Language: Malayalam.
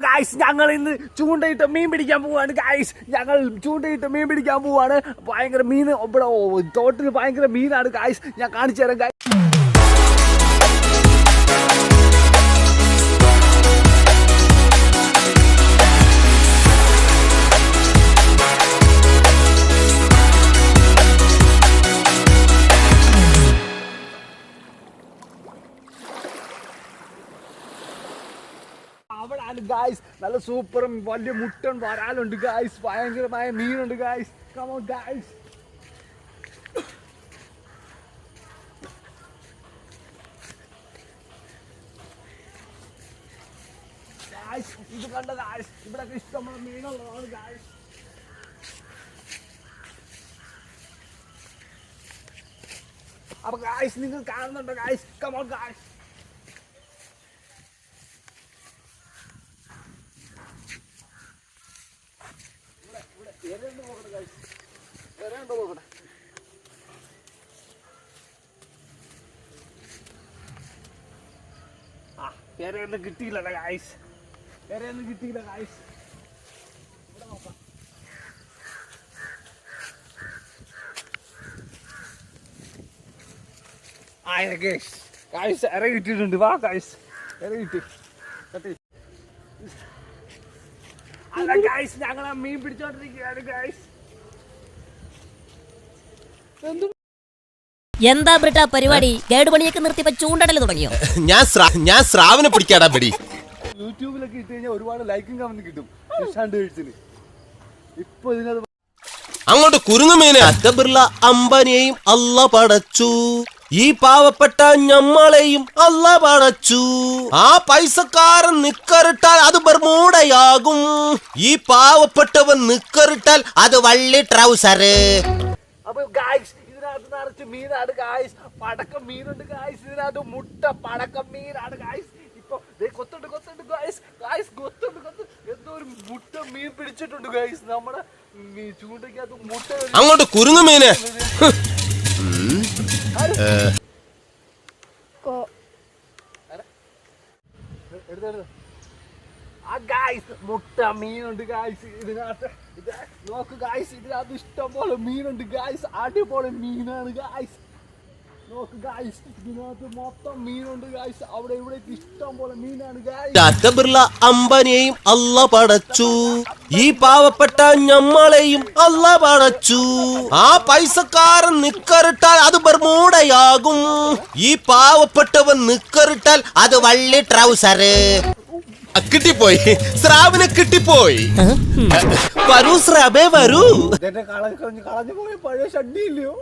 ഗായ്സ് ഞങ്ങൾ ഇന്ന് ചൂണ്ടയിട്ട് മീൻ പിടിക്കാൻ പോവാണ് ഗായ്സ്. ഞങ്ങൾ ചൂണ്ടയിട്ട് മീൻ പിടിക്കാൻ പോവാണ്. ഭയങ്കര മീൻ ഇവിടെ തോട്ടിൽ ഭയങ്കര മീനാണ് ഗായ്സ്. ഞാൻ കാണിച്ചു തരാം ഗായ്സ്. അവിടാണ് ഗായ്സ്. നല്ല സൂപ്പറും വലിയ മുട്ടൻ വരാലുണ്ട് ഗായ്സ്. ഭയങ്കരമായ മീനുണ്ട് guys. Come on guys. Guys ഇത് കണ്ട ഗായ്സ്, ഇവിടെ ഇഷ്ടമുള്ള മീനുള്ളതാണ് ഗായ്സ്. അപ്പൊ ഗായ്സ് നിങ്ങൾ കാണുന്നുണ്ടോ ഗായ്സ്? Come on guys. പേരൊന്നും കിട്ടിയില്ല ഗായ്സ്. പേരൊന്നും കിട്ടിയില്ല ഗായ്സ്. ഗായ്സ് ഇര കിട്ടിയിട്ടുണ്ട്. വാ ഗായ്സ്, ഇര കിട്ടി. അല്ല ഗായ്സ്, ഞങ്ങളെ മീൻ പിടിച്ചോണ്ടിരിക്കുകയാണ് ഗായ്സ്. എന്താ ബ്രിട്ടാ പരിപാടി? ഗൈഡ് പണിയൊക്കെ നിർത്തിയപ്പോ ചൂണ്ടടല് തുടങ്ങിയോ? ഞാൻ സ്രാവിനെ പിടിക്കാടാ പടി. യൂട്യൂബിലൊക്കെ ഇട്ട് കഴിഞ്ഞാൽ ഒരുപാട് ലൈക്കും കമന്റ് കിട്ടും. ഇപ്പൊ ഇതിനകത്ത് അങ്ങോട്ട് കുരുങ്ങുമീനെ അറ്റബിർല അമ്പനെയും അല്ല പടച്ചു, ഈ പാവപ്പെട്ട ഞമ്മളെയും അല്ല പടച്ചു. ആ പൈസക്കാരൻ നിക്കറിട്ടാൽ അത് ബർമൂടയാകും, ഈ പാവപ്പെട്ടവൻ നിക്കറിട്ടാൽ അത് വള്ളി ട്രൗസറ്. അപ്പൊ ഗായ്സ് ഇതിനകത്ത് നിറച്ച് മീനാണ് ഗായ്സ്. പടക്കം മീനുണ്ട് ഗായ്സ്. ഇതിനകത്ത് മുട്ട പടക്കം മീനാണ് ഗായ്സ്. ഇപ്പൊ കൊത്തുണ്ട് കൊത്തുണ്ട് ഗായ്സ്. ഗായ്സ് കൊത്തുണ്ട് എന്തോ ഒരു മുട്ട മീൻ പിടിച്ചിട്ടുണ്ട് ഗായ്സ്. നമ്മുടെ ചൂണ്ടക്കകത്ത് മുട്ട. അങ്ങോട്ട് കുരുങ്ങുമീനെ. മുട്ട മീനുണ്ട് ഗായ്സ്. ഇതിനകത്ത് നോക്ക് ഗായ്സ്, ഇതിനകത്ത് ഇഷ്ടം പോലെ മീനുണ്ട് ഗായ്സ്. അടിപൊളി മീനാണ് ഗായ്സ്. നോക്ക് ഗായ്സ്, ഇതിനകത്ത് മൊത്തം മീനുണ്ട് ഗായ്സ്. അവിടെ ഇവിടെ ഇഷ്ടം പോലെ മീനാണ് ഗായ്സ്. അറ്റബിർല അമ്പനെയും അല്ല പടച്ചു, ഈ പാവപ്പെട്ട ഞമ്മളെയും അല്ല പടച്ചു. ആ പൈസക്കാരൻ നിക്കറിട്ടാൽ അത് ബർമൂടയാകും, ഈ പാവപ്പെട്ടവൻ നിക്കറിട്ടാൽ അത് വള്ളി ട്രൗസറ്. കിട്ടിപ്പോയി, സ്രാവിനെ കിട്ടിപ്പോയി. വരൂ സ്രാബേ വരൂ. കളഞ്ഞു പോയ പഴയ ഷഡ്ഡിയില്ലയോ?